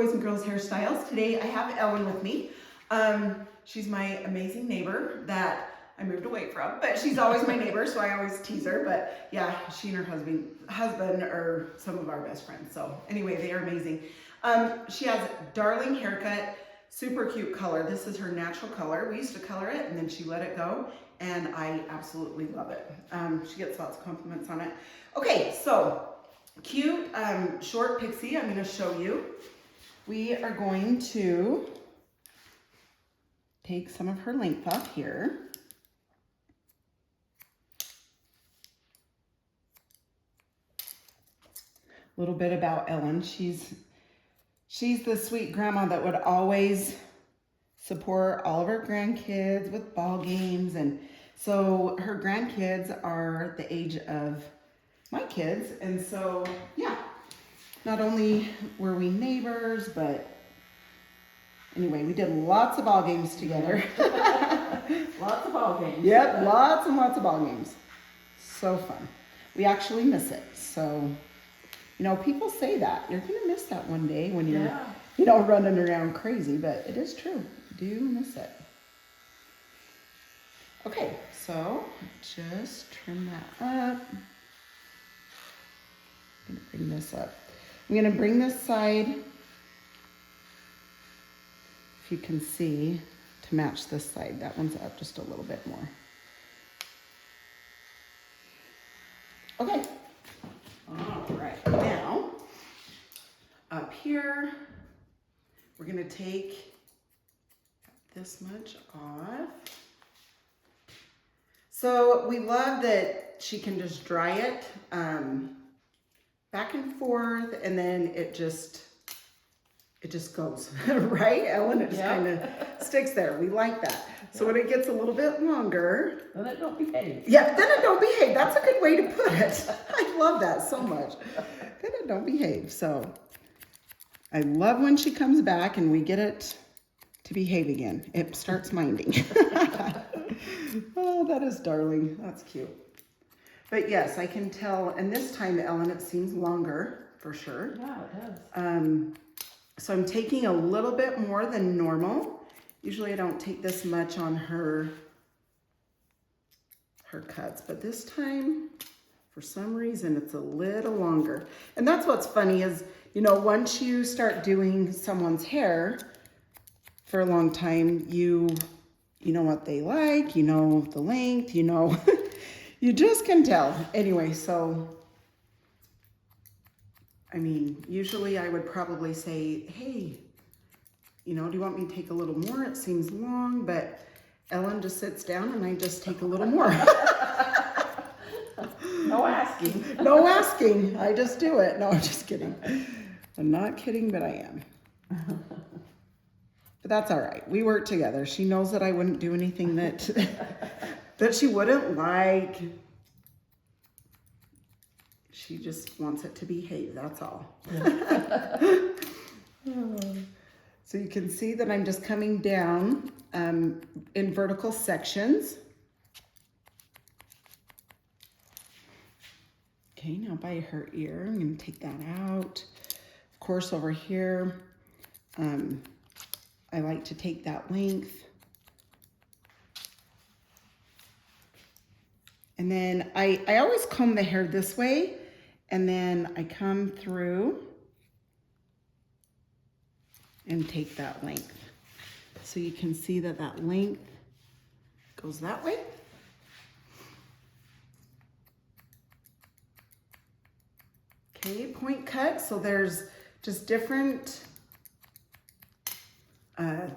Boys and Girls Hairstyles. Today I have Ellen with me. She's my amazing neighbor that I moved away from, but she's always my neighbor, so I always tease her. But yeah, she and her husband are some of our best friends. So anyway, they are amazing. She has a darling haircut, super cute color. This is her natural color. We used to color it and then she let it go, and I absolutely love it. She gets lots of compliments on it. Okay, so cute short pixie I'm going to show you. We are going to take some of her length off here. A little bit about Ellen. She's the sweet grandma that would always support all of her grandkids with ball games, and so her grandkids are the age of my kids, and so yeah, not only were we neighbors, but anyway, we did lots of ball games together. Lots of ball games. Yep, lots and lots of ball games. So fun. We actually miss it. So, you know, people say that you're gonna miss that one day when you're, you know, running around crazy, but it is true. You do miss it. Okay, so just trim that up. I'm gonna bring this up. I'm gonna bring this side, if you can see, to match this side. That one's up just a little bit more. Okay. All right, now up here, we're gonna take this much off. So we love that she can just dry it back and forth, and then it just goes, right, Ellen? It just kind of sticks there. We like that. So when it gets a little bit longer, then it don't behave. Yeah, then it don't behave. That's a good way to put it. I love that so much. Then it don't behave. So I love when she comes back and we get it to behave again. It starts minding. Oh, that is darling. That's cute. But yes, I can tell. And this time, Ellen, it seems longer for sure. Yeah, it does. So I'm taking a little bit more than normal. Usually I don't take this much on her cuts, but this time, for some reason, it's a little longer. And that's what's funny is, you know, once you start doing someone's hair for a long time, you know what they like, you know the length, you know, you just can tell. Anyway, so, I mean, usually I would probably say, hey, you know, do you want me to take a little more? It seems long, but Ellen just sits down and I just take a little more. No asking. No asking. I just do it. No, I'm just kidding. I'm not kidding, but I am. But that's all right. We work together. She knows that I wouldn't do anything that that she wouldn't like. She just wants it to behave. That's all. So you can see that I'm just coming down in vertical sections. Okay, now by her ear, I'm going to take that out. Of course, over here, I like to take that length. And then I always comb the hair this way, and then I come through and take that length. So you can see that that length goes that way. Okay, point cut. So there's just different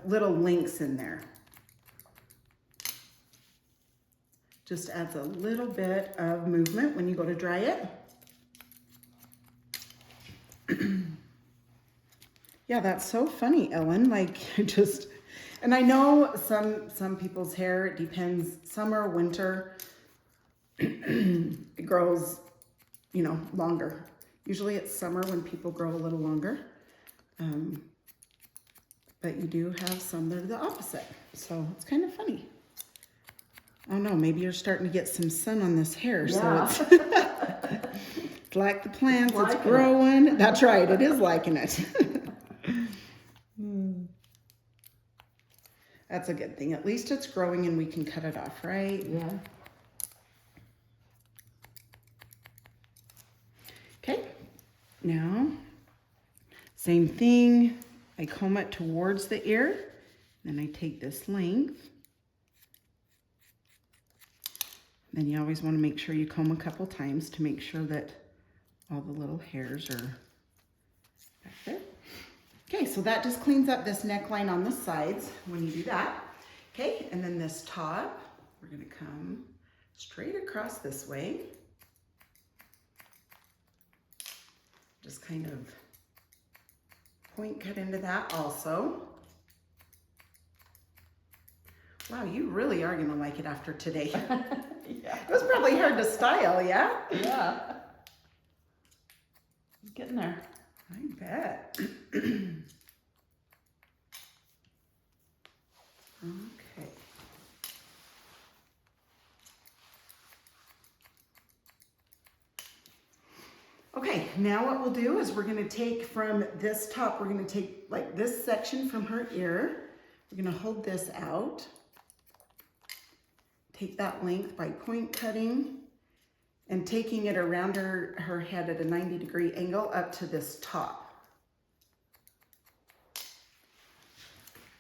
little links in there. Just adds a little bit of movement when you go to dry it. Yeah, that's so funny, Ellen. Like, just, and I know some people's hair, it depends, summer, winter, it grows, you know, longer. Usually it's summer when people grow a little longer. But you do have some that are the opposite. So it's kind of funny. I don't know, maybe you're starting to get some sun on this hair. Yeah. So it's like the plants, it's growing. That's right, it is liking it. That's a good thing. At least it's growing and we can cut it off, right? Yeah. Okay, now, same thing. I comb it towards the ear, then I take this length. Then you always want to make sure you comb a couple times to make sure that all the little hairs are back there. Okay, so that just cleans up this neckline on the sides when you do that. Okay, and then this top, we're gonna come straight across this way. Just kind of point cut into that also. Wow, you really are gonna like it after today. Yeah. It was probably hard to style, yeah? Yeah. It's getting there. I bet. Okay. Okay, now what we'll do is we're gonna take from this top, we're gonna take like this section from her ear. We're gonna hold this out. Take that length by point cutting and taking it around her head at a 90-degree angle up to this top.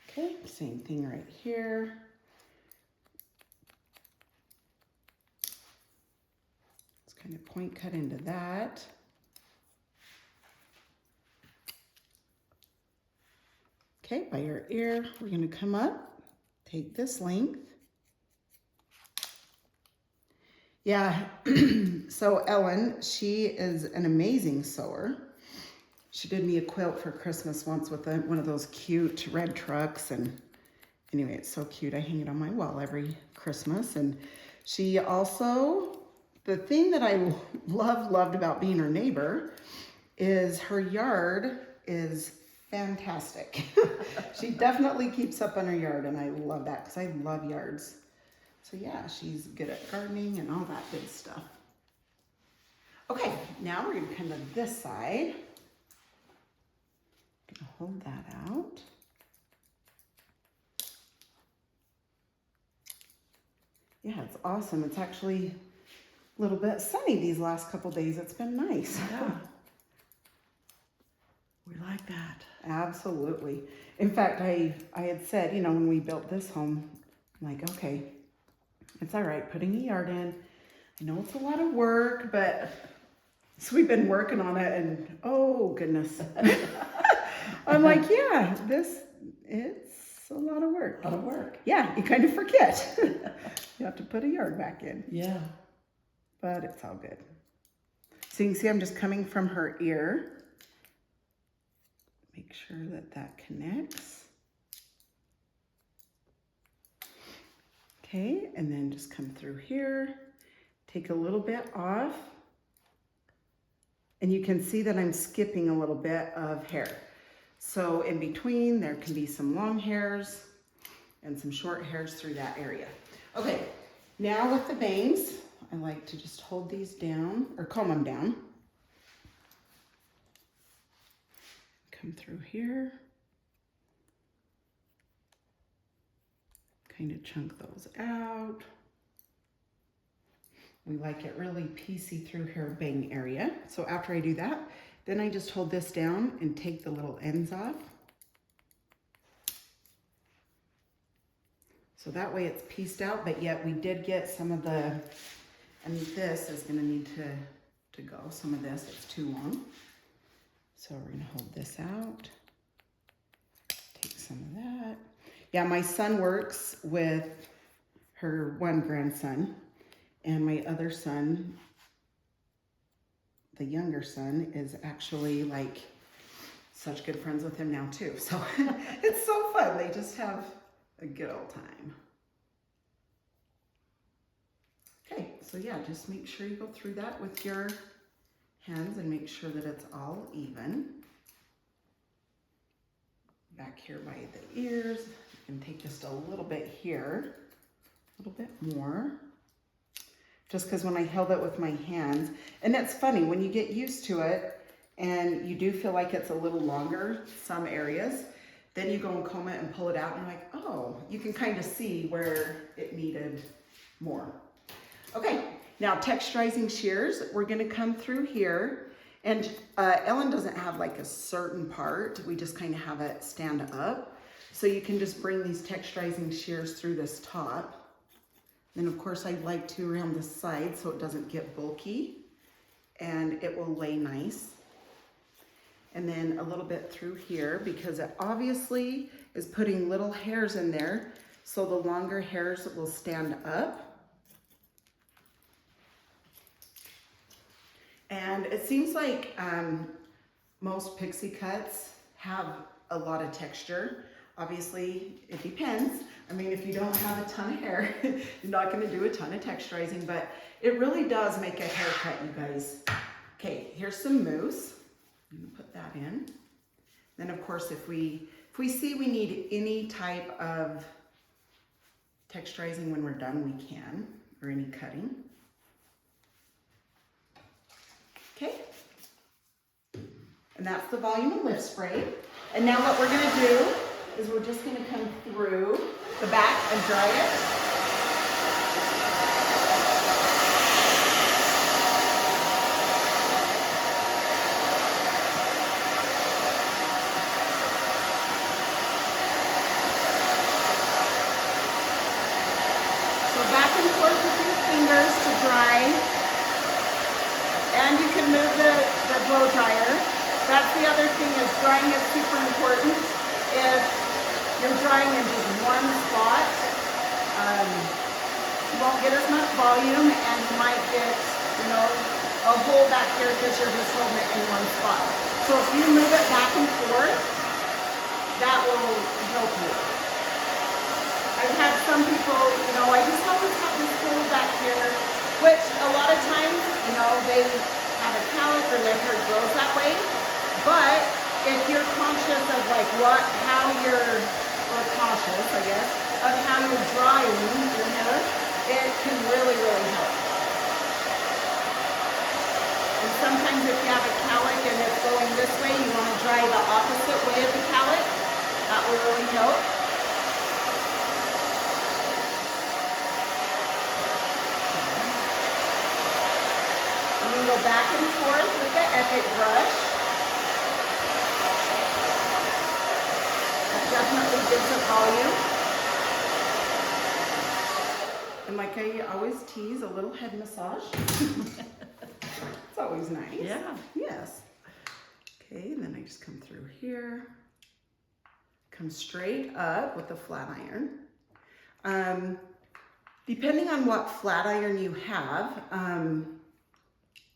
Okay, same thing right here. Let's kind of point cut into that. Okay, by your ear, we're gonna come up, take this length. Yeah, so Ellen, she is an amazing sewer. She did me a quilt for Christmas once with one of those cute red trucks, and anyway, it's so cute. I hang it on my wall every Christmas. And she also, the thing that I loved about being her neighbor is her yard is fantastic. She definitely keeps up on her yard, and I love that because I love yards. So yeah, she's good at gardening and all that good stuff. Okay, now we're gonna come to this side. Gonna hold that out. Yeah, it's awesome. It's actually a little bit sunny these last couple days. It's been nice. Yeah. We like that. Absolutely. In fact, I had said, you know, when we built this home, I'm like, okay, it's all right putting a yard in. I know it's a lot of work, but so we've been working on it, and oh goodness. I'm like, yeah, it's a lot of work. A lot of work. Yeah, you kind of forget. You have to put a yard back in. Yeah. But it's all good. So you can see I'm just coming from her ear. Make sure that that connects. Okay, and then just come through here, take a little bit off, and you can see that I'm skipping a little bit of hair. So in between, there can be some long hairs and some short hairs through that area. Okay, now with the bangs, I like to just hold these down, or comb them down. Come through here. Kind of chunk those out. We like it really piecey through her bang area. So after I do that, then I just hold this down and take the little ends off. So that way it's pieced out, but yet we did get some of the, and this is gonna need to go, some of this, it's too long. So we're gonna hold this out, take some of that. Yeah, my son works with her one grandson, and my other son, the younger son, is actually like such good friends with him now too. So it's so fun. They just have a good old time. Okay, so yeah, just make sure you go through that with your hands and make sure that it's all even. Back here by the ears, you can take just a little bit here, a little bit more. Just because when I held it with my hands, and it's funny, when you get used to it and you do feel like it's a little longer, some areas, then you go and comb it and pull it out and you're like, Oh, you can kind of see where it needed more. Okay, now texturizing shears, we're gonna come through here, and Ellen doesn't have like a certain part, we just kind of have it stand up. So you can just bring these texturizing shears through this top. Then of course I like to around the side so it doesn't get bulky and it will lay nice. And then a little bit through here because it obviously is putting little hairs in there, so the longer hairs will stand up. And it seems like most pixie cuts have a lot of texture. Obviously, it depends. I mean, if you don't have a ton of hair, you're not gonna do a ton of texturizing, but it really does make a haircut, you guys. Okay, here's some mousse. I'm gonna put that in. Then of course, if we see we need any type of texturizing when we're done, we can, or any cutting. Okay. And that's the volume and lift spray. And now what we're gonna do is we're just gonna come through the back and dry it. Back and forth with your fingers to dry, and you can move the blow dryer. That's the other thing, is drying is super important. If you're drying in just one spot, you won't get as much volume, and you might get, you know, a hole back here because you're just holding it in one spot. So if you move it back and forth, that will help you. I've had some people, you know, I just always have this hole back here, which a lot of times, you know, they have a cowlick or their hair grows that way. But if you're conscious of like how you're, or cautious, I guess, of how you're drying your hair, it can really, really help. And sometimes if you have a cowlick and it's going this way, you want to dry the opposite way of the cowlick. That will really help. Go back and forth with the Epic brush. That definitely gives it volume. And like I always tease, a little head massage. It's always nice. Yeah. Yes. Okay, and then I just come through here. Come straight up with the flat iron. Depending on what flat iron you have,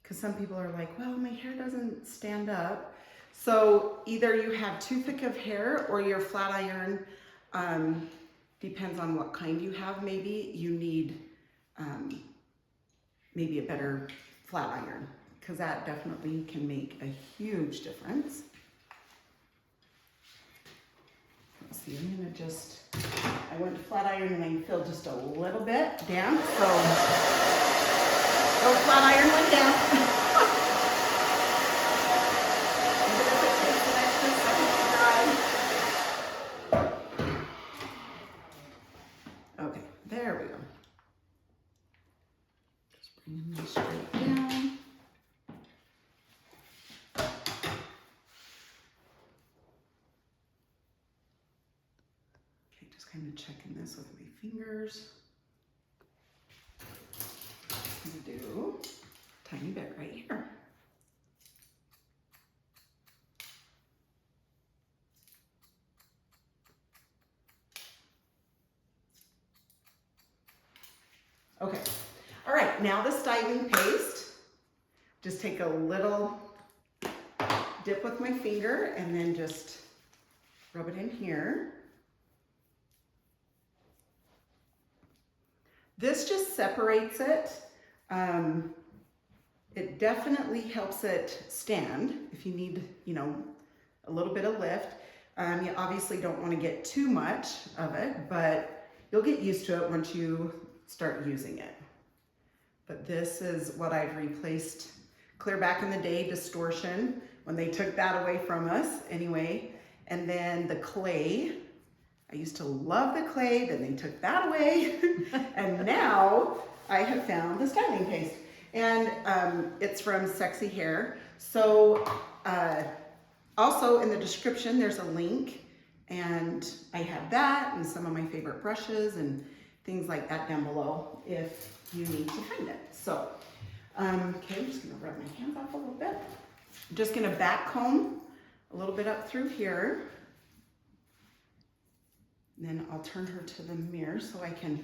because some people are like, well, my hair doesn't stand up. So either you have too thick of hair or your flat iron, depends on what kind you have, maybe you need maybe a better flat iron, because that definitely can make a huge difference. Let's see, I'm gonna just, I went to flat iron and I filled just a little bit down, so. Oh, flat iron went down. Even if it takes an extra second to dry. Okay, there we go. Just bringing this straight down. Okay, just kind of checking this with my fingers. Do a tiny bit right here. Okay, all right, now the styling paste. Just take a little dip with my finger and then just rub it in here. This just separates it. It definitely helps it stand if you need, you know, a little bit of lift. You obviously don't want to get too much of it, but you'll get used to it once you start using it. But this is what I've replaced clear back in the day, distortion, when they took that away from us anyway. And then the clay, I used to love the clay, then they took that away. And now I have found the styling paste. And it's from Sexy Hair. So also in the description, there's a link. And I have that and some of my favorite brushes and things like that down below if you need to find it. So, okay, I'm just gonna rub my hands off a little bit. I'm just gonna back comb a little bit up through here. And then I'll turn her to the mirror so I can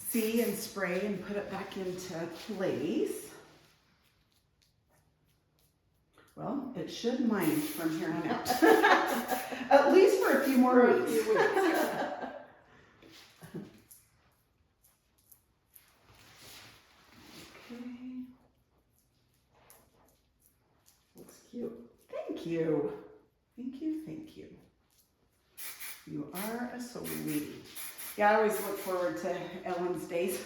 see and spray and put it back into place. Well, it should mind from here on out. At least for a few more weeks. Okay. Looks cute. Thank you. Thank you, thank you. You are a sweetie. Yeah, I always look forward to Ellen's days.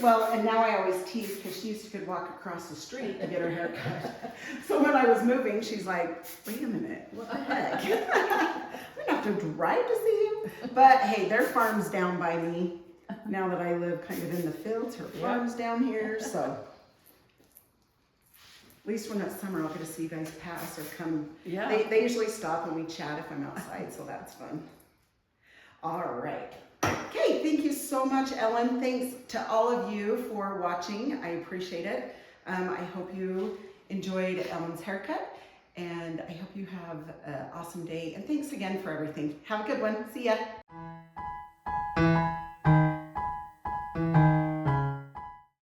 Well, and now I always tease because she used to could walk across the street to get her hair cut. So when I was moving, she's like, wait a minute, what the heck? We don't have to drive to see you. But hey, their farm's down by me. Now that I live kind of in the fields, her farm's down here, so. At least when it's summer, I'll get to see you guys pass or come. Yeah. They usually stop and we chat if I'm outside, so that's fun. All right. Okay, thank you so much, Ellen. Thanks to all of you for watching. I appreciate it. I hope you enjoyed Ellen's haircut, and I hope you have an awesome day. And thanks again for everything. Have a good one. See ya.